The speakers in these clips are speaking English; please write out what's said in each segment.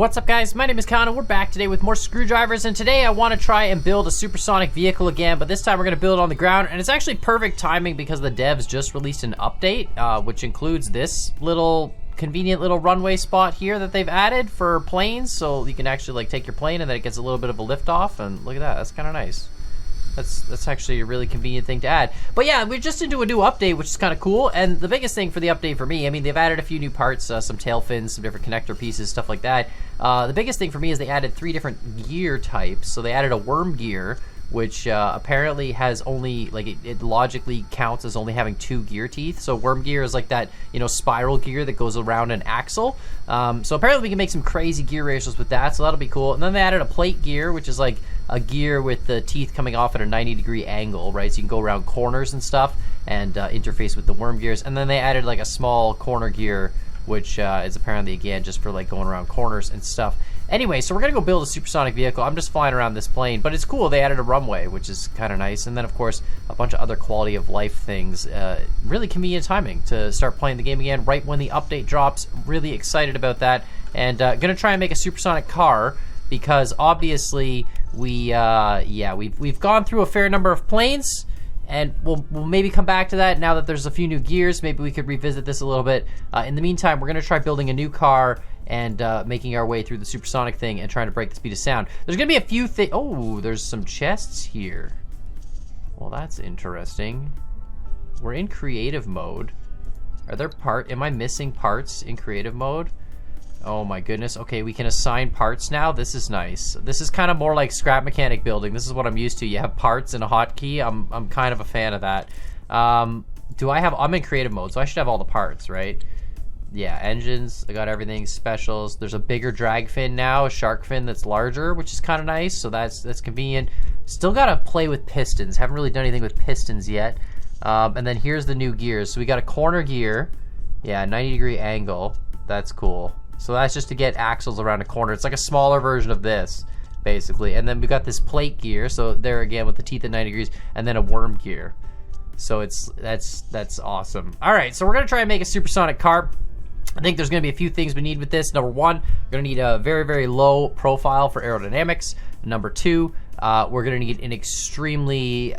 What's up, guys? My name is Connor. We're back today with more screwdrivers, and today I want to try and build a supersonic vehicle again, but this time we're going to build it on the ground, and it's actually perfect timing because the devs just released an update, which includes this little convenient little runway spot here that they've added for planes, so you can actually like take your plane and then it gets a little bit of a lift off, and look at that, that's kind of nice. That's actually a really convenient thing to add. But yeah, we're just into a new update, which is kind of cool. And the biggest thing for the update for me, I mean, they've added a few new parts, some tail fins, some different connector pieces, stuff like that. The biggest thing for me is they added 3 different gear types. So they added a worm gear, which apparently has only, like, it logically counts as only having 2 gear teeth. So worm gear is like that, you know, spiral gear that goes around an axle. So apparently we can make some crazy gear ratios with that, so that'll be cool. And then they added a plate gear, which is like a gear with the teeth coming off at a 90-degree angle, right? So you can go around corners and stuff and interface with the worm gears. And then they added like a small corner gear, which is apparently, again, just for like going around corners and stuff. Anyway, so we're gonna go build a supersonic vehicle. I'm just flying around this plane, but it's cool. They added a runway, which is kind of nice. And then, of course, a bunch of other quality of life things. Really convenient timing to start playing the game again right when the update drops. Really excited about that. And gonna try and make a supersonic car because obviously we've gone through a fair number of planes. And we'll maybe come back to that now that there's a few new gears. Maybe we could revisit this a little bit. In the meantime, we're gonna try building a new car and making our way through the supersonic thing and trying to break the speed of sound. There's gonna be a few things. Oh, there's some chests here. Well, that's interesting. We're in creative mode. Are there am I missing parts in creative mode? Oh my goodness. Okay, we can assign parts now. This is nice. This is kind of more like scrap mechanic building. This is what I'm used to. You have parts and a hotkey. I'm kind of a fan of that. I'm in creative mode, so I should have all the parts, right? Yeah, engines, I got everything, specials. There's a bigger drag fin now, a shark fin that's larger, which is kind of nice, so that's convenient. Still gotta play with pistons. Haven't really done anything with pistons yet. And then here's the new gears. So we got a corner gear. Yeah, 90-degree angle. That's cool. So that's just to get axles around a corner. It's like a smaller version of this, basically. And then we got this plate gear, so there again with the teeth at 90 degrees, and then a worm gear. So that's awesome. All right, so we're gonna try and make a supersonic car. I think there's gonna be a few things we need with this. Number 1, we're gonna need a very, very low profile for aerodynamics. Number 2, we're gonna need an extremely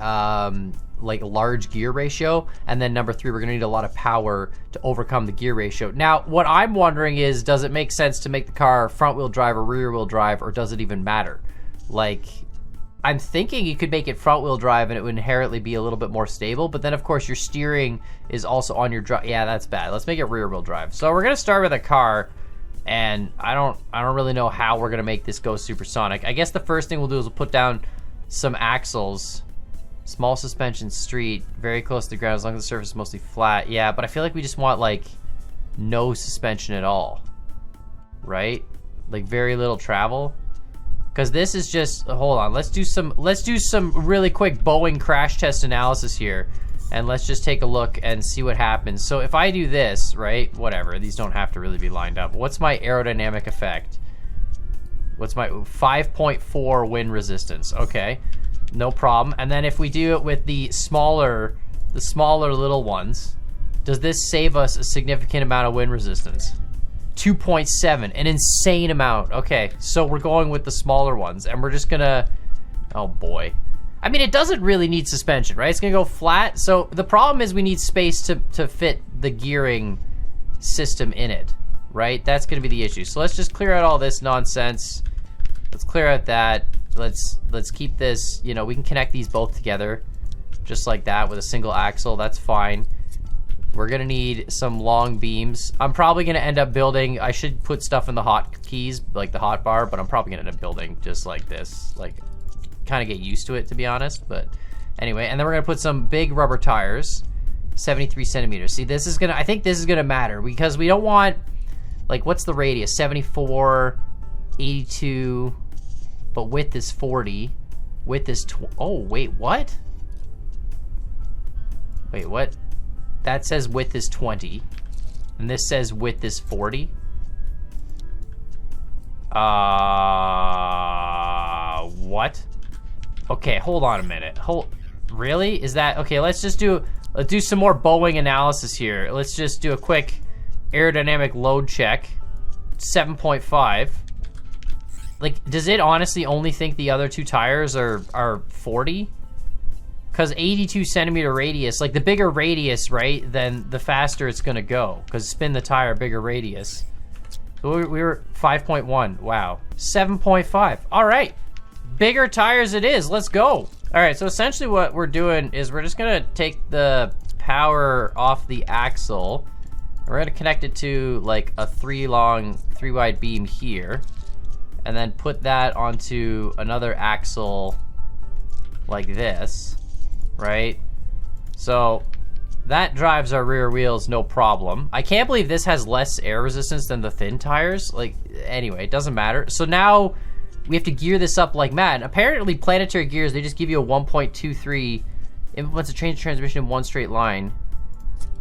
like large gear ratio, and then number 3, we're gonna need a lot of power to overcome the gear ratio. Now, what I'm wondering is, does it make sense to make the car front wheel drive or rear wheel drive, or does it even matter? Like, I'm thinking you could make it front wheel drive and it would inherently be a little bit more stable, but then of course your steering is also on your drive. Yeah, that's bad. Let's make it rear wheel drive. So we're gonna start with a car, and I don't really know how we're gonna make this go supersonic. I guess the first thing we'll do is we'll put down some axles. Small suspension, street, very close to the ground as long as the surface is mostly flat. Yeah, but I feel like we just want like no suspension at all, right? Like very little travel, because this is just, hold on, let's do some really quick Boeing crash test analysis here, and let's just take a look and see what happens. So if I do this, right, whatever, these don't have to really be lined up. What's my aerodynamic effect? What's my 5.4 wind resistance? Okay. No problem. And then if we do it with the smaller little ones, does this save us a significant amount of wind resistance? 2.7, an insane amount. Okay, so we're going with the smaller ones, and we're just gonna, oh boy. I mean, it doesn't really need suspension, right? It's gonna go flat. So the problem is we need space to fit the gearing system in it, right? That's gonna be the issue. So let's just clear out all this nonsense. Let's clear out that. Let's keep this, you know, we can connect these both together just like that with a single axle. That's fine. We're gonna need some long beams. I'm probably gonna end up building, I should put stuff in the hotkeys, like the hot bar, but I'm probably gonna end up building just like this, like kind of get used to it, to be honest. But anyway, and then we're gonna put some big rubber tires, 73 centimeters. See, this is gonna, I think this is gonna matter because we don't want, like, what's the radius? 74, 82, but width is 40. Width is oh, wait, what? Wait, what? That says width is 20. And this says width is 40. What? Okay, hold on a minute. Really? Is that, okay, let's do some more Boeing analysis here. Let's just do a quick aerodynamic load check. 7.5. Like, does it honestly only think the other two tires are 40? Because 82 centimeter radius, like the bigger radius, right, then the faster it's gonna go. Because spin the tire, bigger radius. So we were 5.1, wow. 7.5, all right. Bigger tires it is, let's go. All right, so essentially what we're doing is we're just gonna take the power off the axle. And we're gonna connect it to like a 3 wide beam here. And then put that onto another axle like this, right? So that drives our rear wheels no problem. I can't believe this has less air resistance than the thin tires. Like, anyway, it doesn't matter. So now we have to gear this up like mad. Apparently planetary gears, they just give you a 1.23, implements a change transmission in one straight line.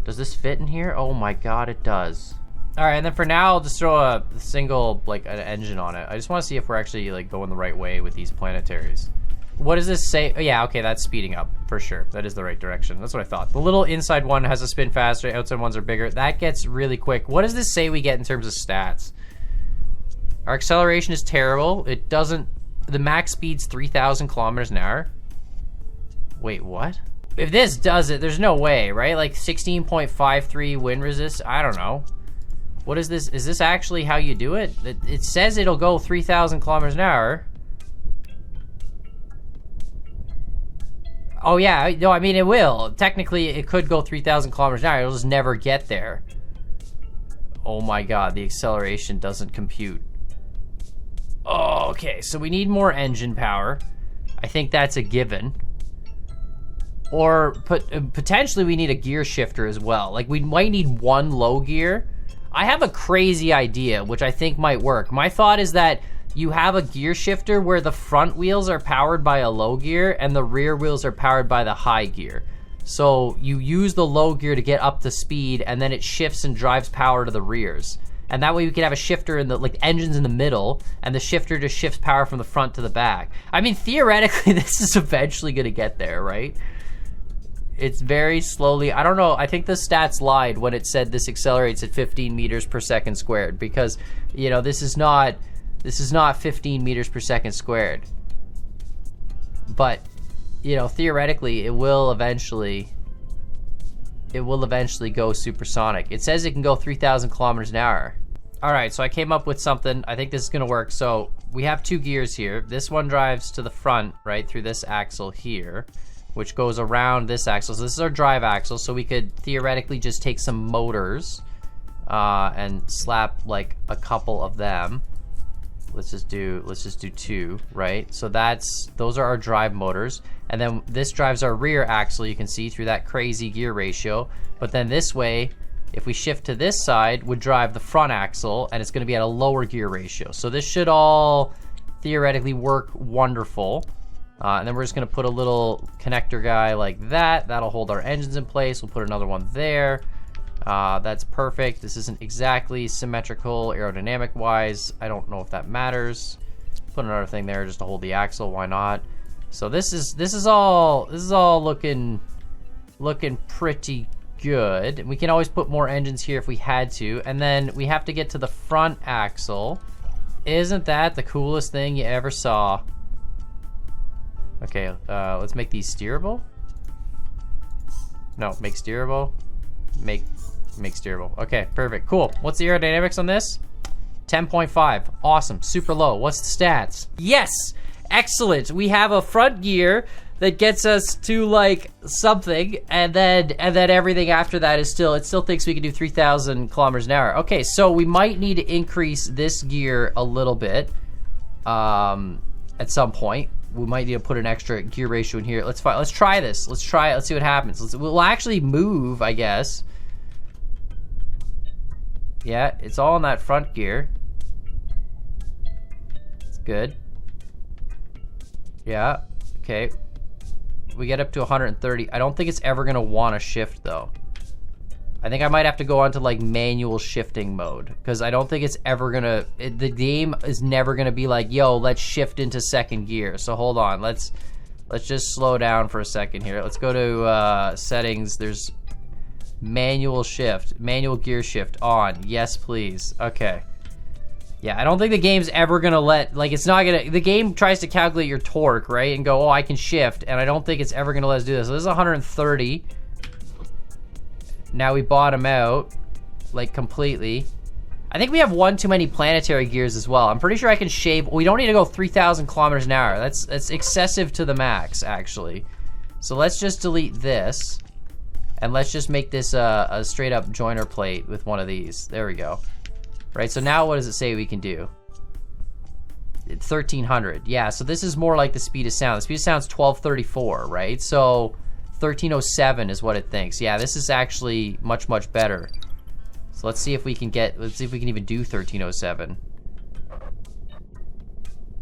Does this fit in here? Oh my God, it does. All right, and then for now, I'll just throw a single, like, an engine on it. I just want to see if we're actually, like, going the right way with these planetaries. What does this say? Oh, yeah, okay, that's speeding up, for sure. That is the right direction. That's what I thought. The little inside one has a spin faster, outside ones are bigger. That gets really quick. What does this say we get in terms of stats? Our acceleration is terrible. It doesn't... The max speed's 3,000 kilometers an hour. Wait, what? If this does it, there's no way, right? Like, 16.53 wind resist? I don't know. What is this? Is this actually how you do it? It says it'll go 3,000 kilometers an hour. Oh yeah, no, I mean it will. Technically, it could go 3,000 kilometers an hour. It'll just never get there. Oh my God, the acceleration doesn't compute. Oh, okay, so we need more engine power. I think that's a given. Or potentially we need a gear shifter as well. Like we might need one low gear. I have a crazy idea, which I think might work. My thought is that you have a gear shifter where the front wheels are powered by a low gear and the rear wheels are powered by the high gear. So you use the low gear to get up to speed and then it shifts and drives power to the rears. And that way we could have a shifter in the, like, engines in the middle and the shifter just shifts power from the front to the back. I mean, theoretically, this is eventually gonna get there, right? It's very slowly, I don't know, I think the stats lied when it said this accelerates at 15 meters per second squared because, you know, this is not 15 meters per second squared. But, you know, theoretically, it will eventually go supersonic. It says it can go 3,000 kilometers an hour. All right, so I came up with something. I think this is gonna work. So we have two gears here. This one drives to the front, right, through this axle here, which goes around this axle. So this is our drive axle, so we could theoretically just take some motors and slap like a couple of them. Let's just do 2, right? So those are our drive motors. And then this drives our rear axle, you can see, through that crazy gear ratio. But then this way, if we shift to this side, would drive the front axle, and it's gonna be at a lower gear ratio. So this should all theoretically work wonderful. And then we're just gonna put a little connector guy like that. That'll hold our engines in place. We'll put another one there. That's perfect. This isn't exactly symmetrical aerodynamic wise. I don't know if that matters. Put another thing there just to hold the axle. Why not? So this is all looking pretty good. And we can always put more engines here if we had to. And then we have to get to the front axle. Isn't that the coolest thing you ever saw? Okay, let's make these steerable. No, make steerable. Make steerable. Okay, perfect, cool. What's the aerodynamics on this? 10.5, awesome, super low. What's the stats? Yes, excellent. We have a front gear that gets us to like something, and then everything after that is it still thinks we can do 3,000 kilometers an hour. Okay, so we might need to increase this gear a little bit at some point. We might need to put an extra gear ratio in here. Let's try this. Let's try it. Let's see what happens. We'll actually move, I guess. Yeah, it's all in that front gear. It's good. Yeah, okay. We get up to 130. I don't think it's ever gonna wanna shift though. I think I might have to go on to like manual shifting mode because I don't think it's ever gonna, the game is never gonna be like, yo, let's shift into second gear. So hold on, let's just slow down for a second here. Let's go to settings. There's manual shift, manual gear shift on. Yes, please. Okay. Yeah, I don't think the game's ever gonna let, like, it's not gonna, the game tries to calculate your torque, right? And go, oh, I can shift, and I don't think it's ever gonna let us do this. So this is 130. Now we bottom out, like, completely. I think we have one too many planetary gears as well. I'm pretty sure I can shave, we don't need to go 3,000 kilometers an hour. That's excessive to the max, actually. So let's just delete this, and let's just make this a straight up joiner plate with one of these. There we go. Right, so now what does it say we can do? 1,300, yeah, so this is more like the speed of sound. The speed of sound is 1234, right? So 1,307 is what it thinks. Yeah, this is actually much, much better. So let's see if we can get, let's see if we can even do 1,307.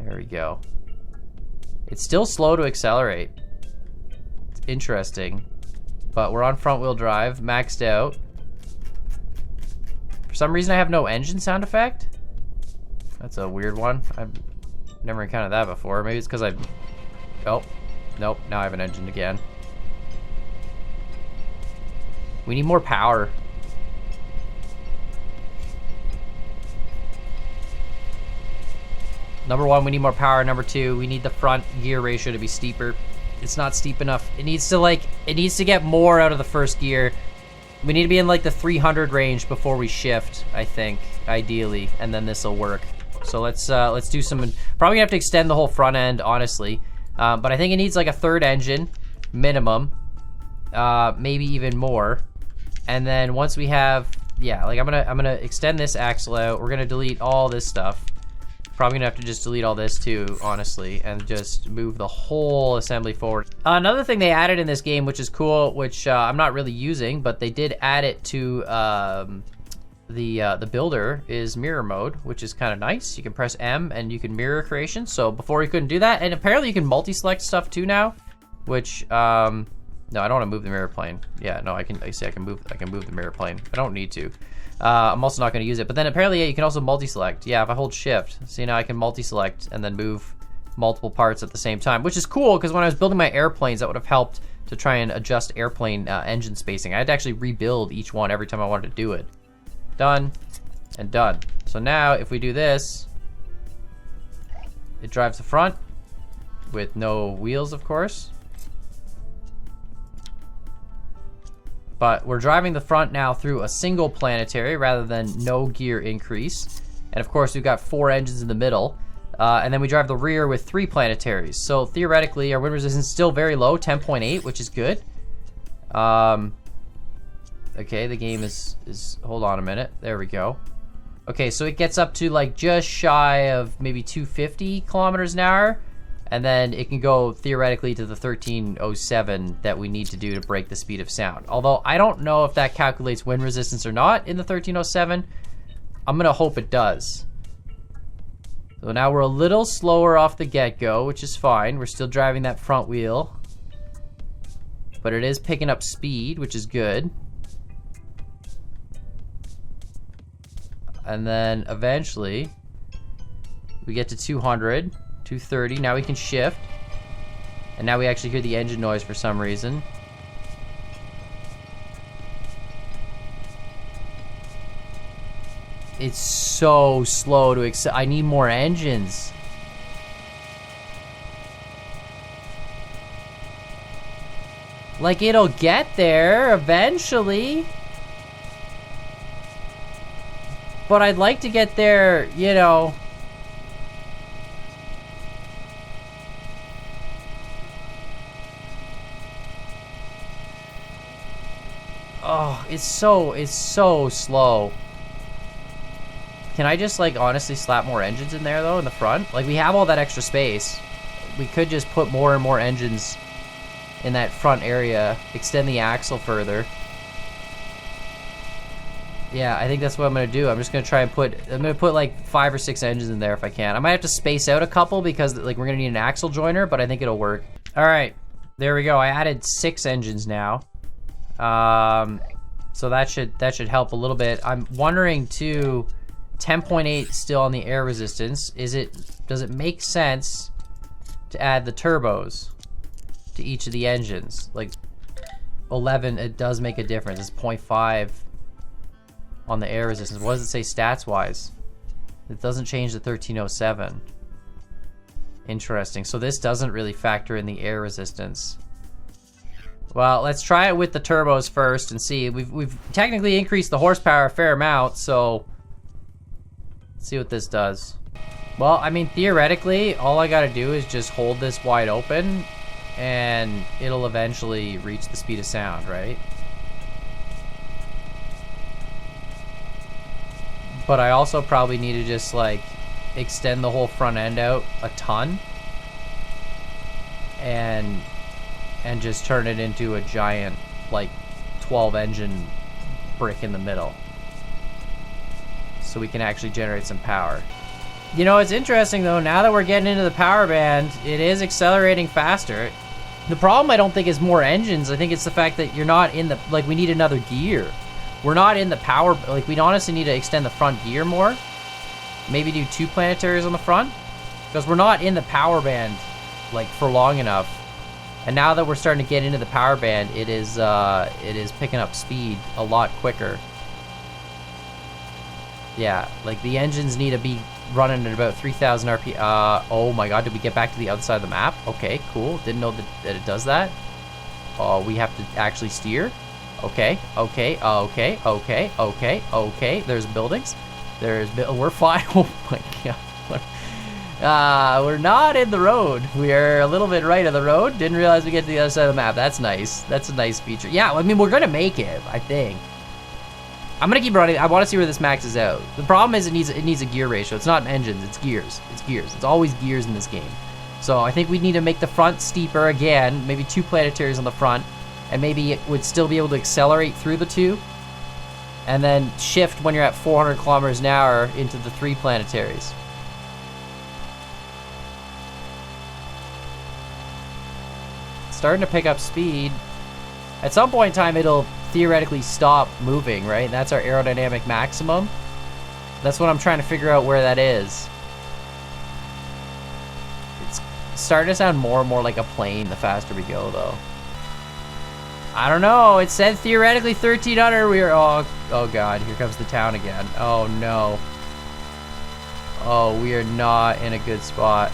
There we go. It's still slow to accelerate. It's interesting. But we're on front wheel drive, maxed out. For some reason I have no engine sound effect. That's a weird one. I've never encountered that before. Maybe it's because I... Oh, nope, now I have an engine again. We need more power. Number one, we need more power. Number two, we need the front gear ratio to be steeper. It's not steep enough. It needs to, like, it needs to get more out of the first gear. We need to be in like the 300 range before we shift, I think, ideally, and then this will work. So let's do some, probably gonna have to extend the whole front end, honestly. But I think it needs like a third engine, minimum, maybe even more. And then once we have, yeah, like I'm gonna extend this axle out. We're gonna delete all this stuff. Probably gonna have to just delete all this too, honestly, and just move the whole assembly forward. Another thing they added in this game, which is cool, which I'm not really using, but they did add it to the builder, is mirror mode, which is kind of nice. You can press M and you can mirror creation. So before you couldn't do that, and apparently you can multi-select stuff too now, which no, I don't want to move the mirror plane. Yeah, no, I see I can move the mirror plane. I don't need to. I'm also not going to use it. But then apparently, yeah, you can also multi-select. Yeah, if I hold shift, see, now I can multi-select and then move multiple parts at the same time, which is cool because when I was building my airplanes, that would have helped to try and adjust airplane engine spacing. I had to actually rebuild each one every time I wanted to do it. Done and done. So now if we do this, it drives the front with no wheels, of course. But we're driving the front now through a single planetary rather than no gear increase. And of course, we've got 4 engines in the middle. And then we drive the rear with 3 planetaries. So theoretically, our wind resistance is still very low, 10.8, which is good. Okay, the game is, hold on a minute. There we go. Okay, so it gets up to like just shy of maybe 250 kilometers an hour. And then it can go theoretically to the 1307 that we need to do to break the speed of sound. Although I don't know if that calculates wind resistance or not in the 1307. I'm gonna hope it does. So now we're a little slower off the get-go, which is fine. We're still driving that front wheel. But it is picking up speed, which is good. And then eventually we get to 200. 230, now we can shift. And now we actually hear the engine noise for some reason. It's so slow to accept. I need more engines. Like, it'll get there eventually. But I'd like to get there, you know. Oh, it's so slow. Can I just, like, honestly slap more engines in there, though, in the front? Like, we have all that extra space. We could just put more and more engines in that front area, extend the axle further. Yeah, I think that's what I'm gonna do. I'm just gonna try and I'm gonna put like 5 or 6 engines in there if I can. I might have to space out a couple because, like, we're gonna need an axle joiner, but I think it'll work. All right, there we go. I added 6 engines now. So that should help a little bit. I'm wondering too, 10.8 still on the air resistance. Does it make sense to add the turbos to each of the engines? Like 11, it does make a difference. It's 0.5 on the air resistance. What does it say stats wise? It doesn't change the 1307. Interesting. So this doesn't really factor in the air resistance. Well, let's try it with the turbos first and see. We've technically increased the horsepower a fair amount, so let's see what this does. Well, I mean, theoretically, all I gotta do is just hold this wide open and it'll eventually reach the speed of sound, right? But I also probably need to just like extend the whole front end out a ton and just turn it into a giant like 12 engine brick in the middle so we can actually generate some power. You know, it's interesting though, now that we're getting into the power band, it is accelerating faster. The problem I don't think is more engines, I think it's the fact that you're not in the, like we need another gear. We're not in the power, like we honestly need to extend the front gear more. Maybe do 2 planetaries on the front. Because we're not in the power band like for long enough. And now that we're starting to get into the power band, it is picking up speed a lot quicker. Yeah, like the engines need to be running at about 3,000 RP. Oh my god, did we get back to the other side of the map? Okay, cool. Didn't know that it does that. Oh, we have to actually steer. Okay, okay, okay, okay, okay, okay. There's buildings. We're fine. Oh my god. We're not in the road. We are a little bit right of the road. Didn't realize we get to the other side of the map. That's nice. That's a nice feature. Yeah, I mean, we're gonna make it, I think. I'm gonna keep running. I want to see where this maxes out. The problem is it needs a gear ratio. It's not engines, it's gears. It's gears. It's always gears in this game. So I think we need to make the front steeper again, maybe 2 planetaries on the front, and maybe it would still be able to accelerate through the 2, and then shift when you're at 400 kilometers an hour into the 3 planetaries. It's starting to pick up speed. At some point in time, it'll theoretically stop moving, right? That's our aerodynamic maximum. That's what I'm trying to figure out where that is. It's starting to sound more and more like a plane the faster we go, though. I don't know. It said theoretically 1300. We are. Oh god. Here comes the town again. Oh no. Oh, we are not in a good spot.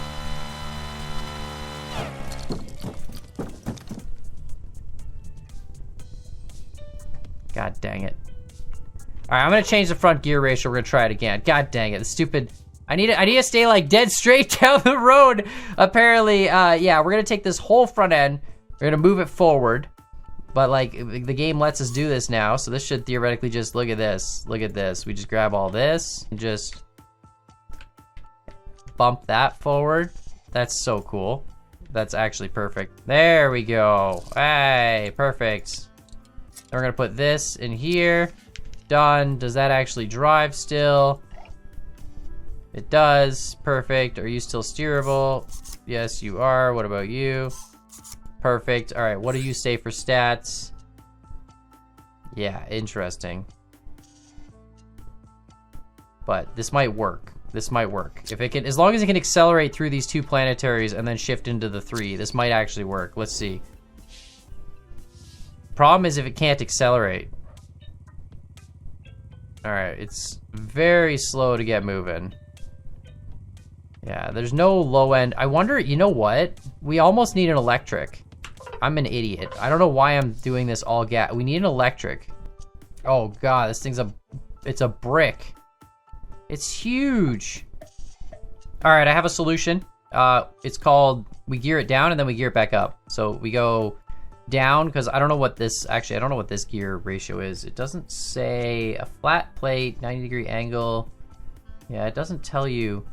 God dang it. All right, I'm gonna change the front gear ratio. We're gonna try it again. God dang it. The stupid. I need to stay like dead straight down the road. Apparently, yeah, we're gonna take this whole front end. We're gonna move it forward. But like the game lets us do this now, so this should theoretically just look at this. Look at this. We just grab all this and just bump that forward. That's so cool. That's actually perfect. There we go. Hey, perfect. Then we're gonna put this in here. Done. Does that actually drive still? It does. Perfect. Are you still steerable? Yes, you are. What about you? Perfect. All right, what do you say for stats? Yeah, interesting. But this might work. This might work. If it can, as long as it can accelerate through these 2 planetaries and then shift into the 3, this might actually work. Let's see. Problem is if it can't accelerate. All right, it's very slow to get moving. Yeah, there's no low end. I wonder, you know what? We almost need an electric. I'm an idiot. I don't know why I'm doing this all gas. We need an electric. Oh god, this thing's it's a brick. It's huge. All right, I have a solution. It's called, we gear it down and then we gear it back up. So we go down, because I don't know what this, actually I don't know what this gear ratio is. It doesn't say. A flat plate, 90-degree angle. Yeah, it doesn't tell you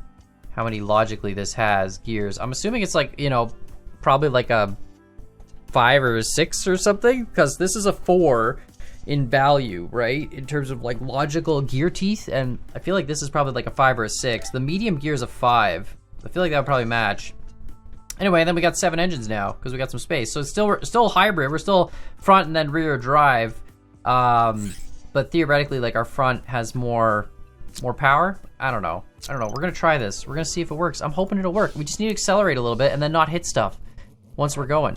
how many logically this has gears. I'm assuming it's like, you know, probably like a 5 or a 6 or something, because this is a 4 in value, right? In terms of like logical gear teeth, and I feel like this is probably like a 5 or a 6. The medium gear is a 5. I feel like that would probably match. Anyway, then we got 7 engines now because we got some space. So it's still hybrid. We're still front and then rear drive. But theoretically, like our front has more power. I don't know. We're gonna try this. We're gonna see if it works. I'm hoping it'll work. We just need to accelerate a little bit and then not hit stuff once we're going.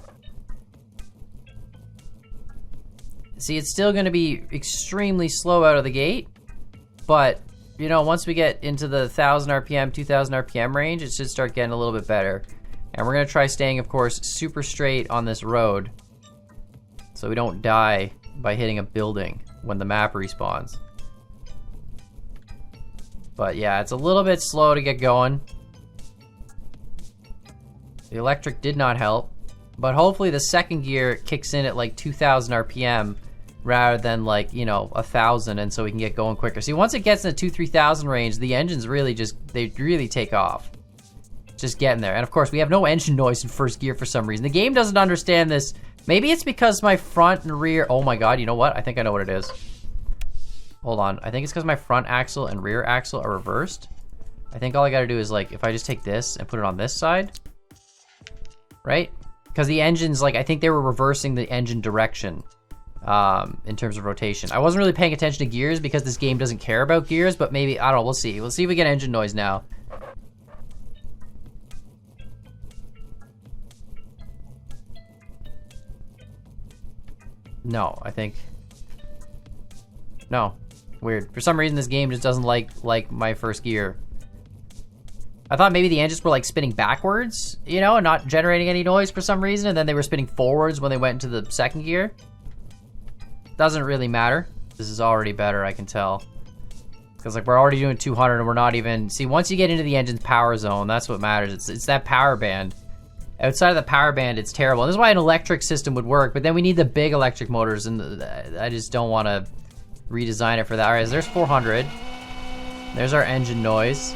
See, it's still gonna be extremely slow out of the gate, but you know, once we get into the 1,000 RPM, 2,000 RPM range, it should start getting a little bit better. And we're gonna try staying, of course, super straight on this road so we don't die by hitting a building when the map respawns. But yeah, it's a little bit slow to get going. The electric did not help, but hopefully the second gear kicks in at like 2,000 RPM rather than like, you know, 1,000, and so we can get going quicker. See, once it gets in the 2,000-3,000 range, the engines really they really take off. Just getting there. And of course, we have no engine noise in first gear for some reason. The game doesn't understand this. Maybe it's because my front and rear, oh my God, you know what? I think I know what it is. Hold on, I think it's because my front axle and rear axle are reversed. I think all I gotta do is like, if I just take this and put it on this side, right? Because the engines, like, I think they were reversing the engine direction in terms of rotation. I wasn't really paying attention to gears because this game doesn't care about gears, but maybe, I don't know, we'll see. We'll see if we get engine noise now. No, I think, no, weird. For some reason, this game just doesn't like my first gear. I thought maybe the engines were like spinning backwards, you know, and not generating any noise for some reason, and then they were spinning forwards when they went into the second gear. Doesn't really matter. This is already better, I can tell. Because like we're already doing 200 and we're not even, see, once you get into the engine's power zone, that's what matters. It's that power band. Outside of the power band, it's terrible. And this is why an electric system would work, but then we need the big electric motors, and I just don't want to redesign it for that. All right, there's 400. There's our engine noise.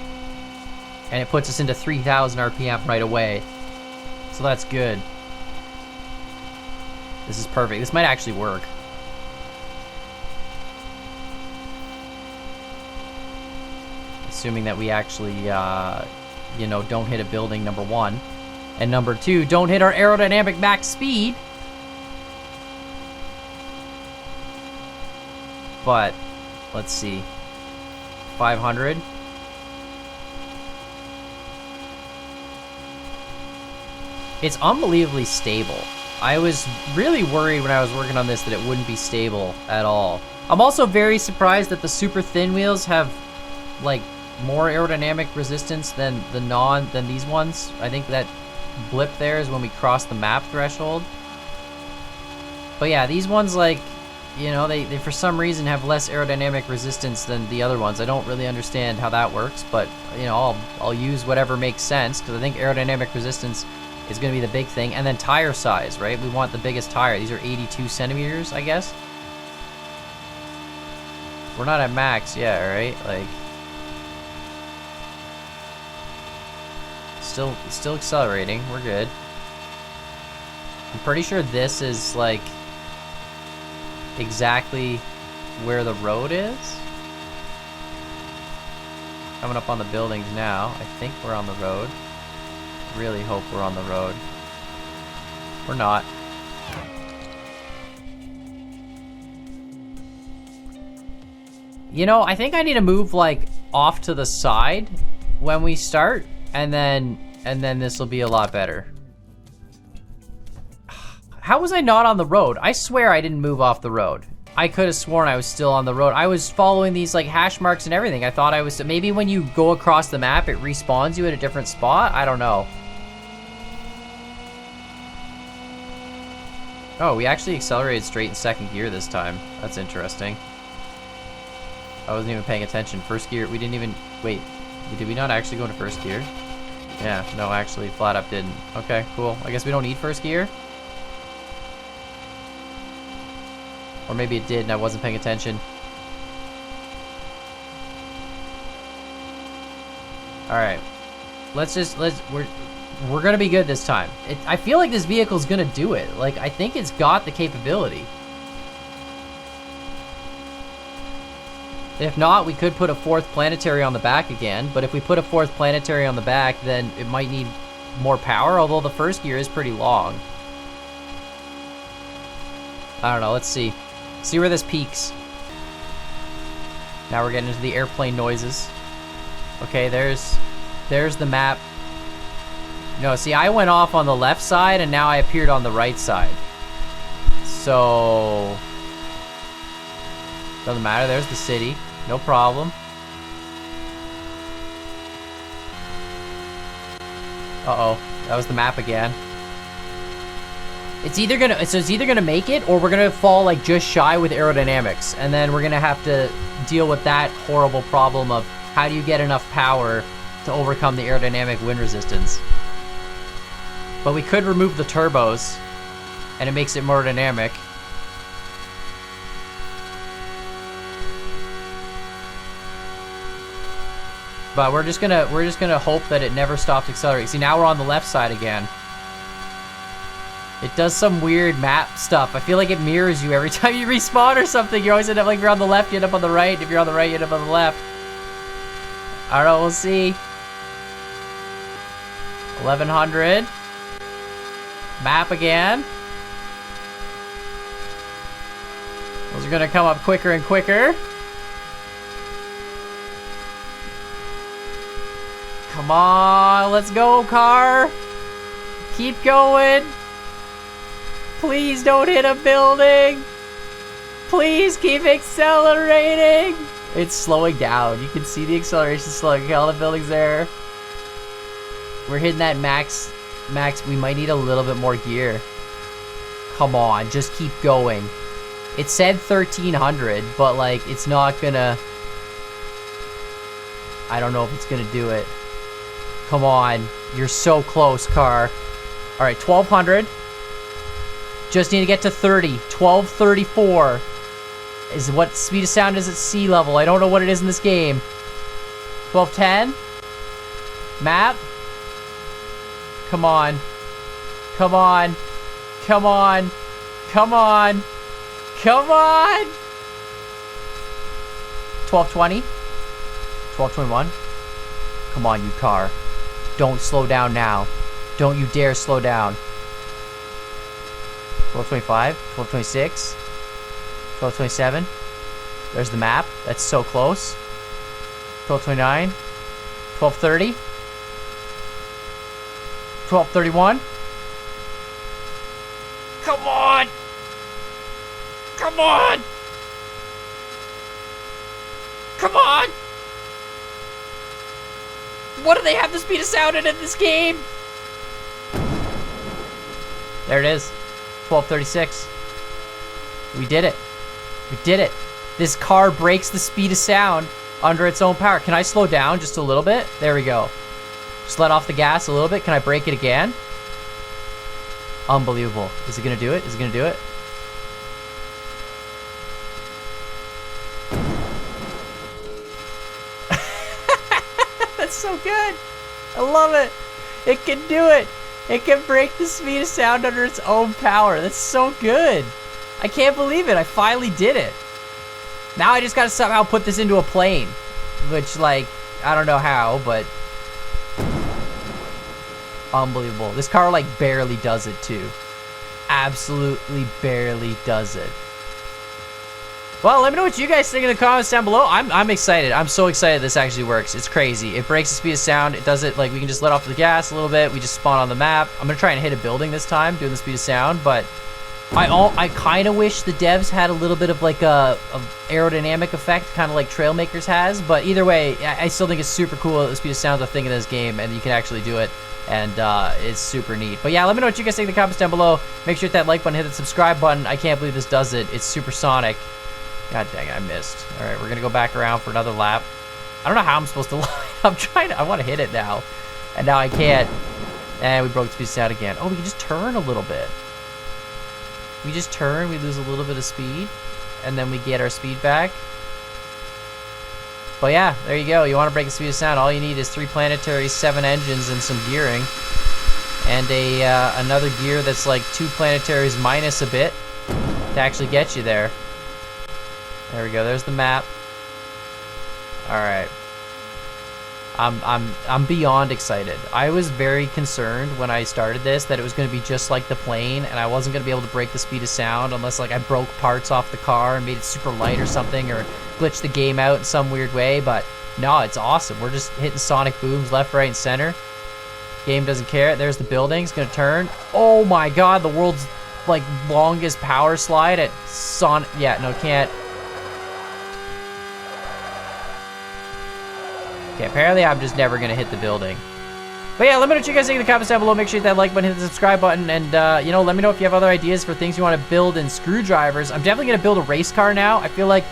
And it puts us into 3,000 RPM right away. So that's good. This is perfect. This might actually work. Assuming that we actually, you know, don't hit a building, number one. And number two, don't hit our aerodynamic max speed. But, let's see. 500. It's unbelievably stable. I was really worried when I was working on this that it wouldn't be stable at all. I'm also very surprised that the super thin wheels have like more aerodynamic resistance than these ones. I think that blip there is when we cross the map threshold. But yeah, these ones, like, you know, they for some reason have less aerodynamic resistance than the other ones. I don't really understand how that works, but you know, I'll use whatever makes sense, because I think aerodynamic resistance is going to be the big thing. And then tire size, right? We want the biggest tire. These are 82 centimeters, I guess. We're not at max yet, right? Like, still accelerating. We're good. I'm pretty sure this is like exactly where the road is. Coming up on the buildings now. I think we're on the road. Really hope we're on the road. We're not. You know, I think I need to move like off to the side when we start, and then this will be a lot better. How was I not on the road? I swear I didn't move off the road. I could have sworn I was still on the road. I was following these like hash marks and everything. I thought I was, maybe when you go across the map, it respawns you at a different spot. I don't know. Oh, we actually accelerated straight in second gear this time. That's interesting. I wasn't even paying attention. First gear, we didn't even, wait, did we not actually go into first gear? Yeah, no, actually, flat up didn't. Okay, cool. I guess we don't need first gear? Or maybe it did and I wasn't paying attention. Alright. We're gonna be good this time. I feel like this vehicle's gonna do it. Like, I think it's got the capability. If not, we could put a fourth planetary on the back again, but if we put a fourth planetary on the back, then it might need more power, although the first gear is pretty long. I don't know, let's see. See where this peaks. Now we're getting into the airplane noises. Okay, there's the map. No, see, I went off on the left side and now I appeared on the right side. So, doesn't matter, there's the city. No problem. Uh-oh, that was the map again. It's either gonna make it, or we're gonna fall like just shy with aerodynamics, and then we're gonna have to deal with that horrible problem of how do you get enough power to overcome the aerodynamic wind resistance. But we could remove the turbos, and it makes it more dynamic. But we're just gonna hope that it never stops accelerating. See, now we're on the left side again. It does some weird map stuff. I feel like it mirrors you every time you respawn or something. You always end up, like, if you're on the left, you end up on the right. If you're on the right, you end up on the left. I don't know, we'll see. 1100. Map again. Those are gonna come up quicker and quicker. Come on, let's go, car. Keep going. Please don't hit a building. Please keep accelerating. It's slowing down. You can see the acceleration slowing. Okay, all the buildings there. We're hitting that max. We might need a little bit more gear. Come on, just keep going. It said 1300, but like it's not gonna. I don't know if it's gonna do it. Come on, you're so close, car. All right, 1200. Just need to get to 30. 1234 is what speed of sound is at sea level. I don't know what it is in this game. 1210. Map. Come on. Come on. Come on. Come on. Come on. 1220. 1221. Come on, you car. Don't slow down now. Don't you dare slow down. 1225, 1226, 1227. There's the map. That's so close. 1229, 1230, 1231. Come on! Come on! Come on! What do they have the speed of sound in this game? There it is. 1236. We did it. We did it. This car breaks the speed of sound under its own power. Can I slow down just a little bit? There we go. Just let off the gas a little bit. Can I break it again? Unbelievable. Is it gonna do it? Is it gonna do it? That's so good. I love it. It can do it. It can break the speed of sound under its own power. That's so good. I can't believe it. I finally did it. Now I just gotta somehow put this into a plane. Which, like, I don't know how, but... unbelievable. This car, like, barely does it, too. Absolutely barely does it. Well, let me know what you guys think in the comments down below. I'm excited. I'm so excited this actually works. It's crazy. It breaks the speed of sound. It does it, like, we can just let off the gas a little bit. We just spawn on the map. I'm going to try and hit a building this time, doing the speed of sound, but I kind of wish the devs had a little bit of, like, a aerodynamic effect, kind of like Trailmakers has, but either way, I still think it's super cool that the speed of sound is a thing in this game, and you can actually do it, and it's super neat. But yeah, let me know what you guys think in the comments down below. Make sure to hit that like button, hit the subscribe button. I can't believe this does it. It's Supersonic. God dang it, I missed. All right, we're gonna go back around for another lap. I don't know how I'm supposed to line. I want to hit it now, and now I can't. And we broke the speed of sound again. Oh, we can just turn a little bit. We just turn, we lose a little bit of speed, and then we get our speed back. But yeah, there you go. You want to break the speed of sound, all you need is 3 planetary, 7 engines, and some gearing. And another gear that's like 2 planetaries minus a bit to actually get you there. There we go, there's the map. Alright. I'm beyond excited. I was very concerned when I started this that it was going to be just like the plane, and I wasn't going to be able to break the speed of sound unless, like, I broke parts off the car and made it super light or something, or glitched the game out in some weird way. But no, it's awesome. We're just hitting sonic booms left, right, and center. Game doesn't care. There's the building. It's going to turn. Oh my god, the world's, like, longest power slide at Sonic. Yeah, no, can't. Okay, apparently I'm just never gonna hit the building. But yeah, let me know what you guys think in the comments down below. Make sure you hit that like button, hit the subscribe button, and you know, let me know if you have other ideas for things you want to build in screwdrivers. I'm definitely gonna build a race car now. I feel like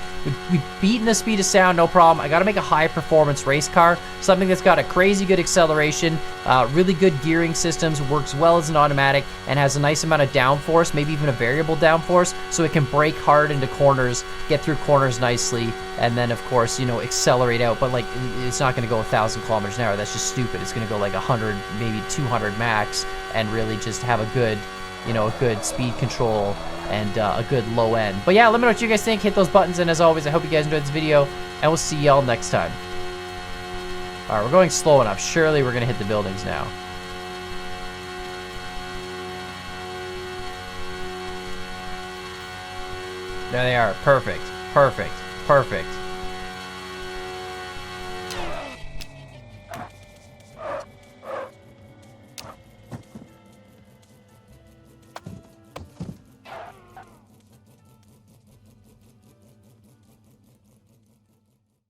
we've beaten the speed of sound, no problem. I gotta make a high performance race car, something that's got a crazy good acceleration, really good gearing systems, works well as an automatic, and has a nice amount of downforce, maybe even a variable downforce, so it can brake hard into corners, get through corners nicely, and then of course, you know, accelerate out. But like, it's not gonna go 1,000 kilometers an hour. That's just stupid. It's gonna go like 100, maybe 200 max, and really just have a good, you know, a good speed control and a good low end. But yeah, let me know what you guys think. Hit those buttons, and as always, I hope you guys enjoyed this video, and we'll see y'all next time. All right, we're going slow enough. Surely we're gonna hit the buildings now. There they are. Perfect, perfect, perfect.